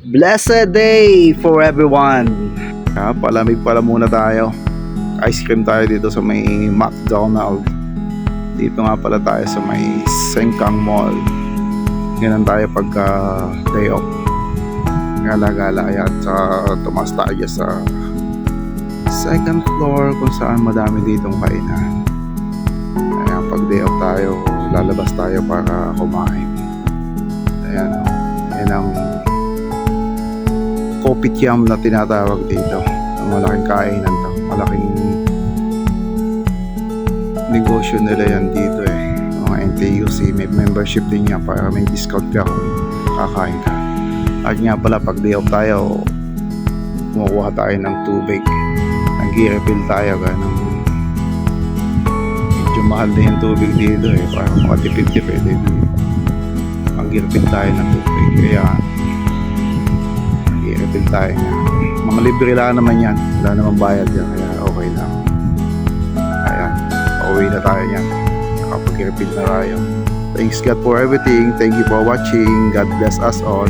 Blessed day for everyone. Palamig pala muna tayo. Ice cream tayo dito sa may McDonald's. Dito nga pala tayo sa may Sengkang Mall. Ganun tayo pagka day off. Gala-gala yan. Tumas tayo sa second floor kung saan madami ditong kainan. Kaya pag day off tayo, lalabas tayo para kumain. Ayan o. Yan ang kopitiam na tinatawag dito. Ang malaking kainan to. Malaking negosyo nila yan dito eh. Mga NTUC, may membership din yan para may discount ka kung kakain ka. At nga pala pag day off tayo, kumukuha tayo ng tubig. Nag-refill tayo ganun. Medyo mahal din yung tubig dito eh. Para makatipid-tipid eh. Mag-refill tayo ng tubig. Kaya i-refill tayo niya. Mga libre lang naman yan. Wala naman bayad yan. Kaya okay lang. Ayan. Pauwi na tayo yan. Nakapag-refill na tayo. Thanks God for everything. Thank you for watching. God bless us all.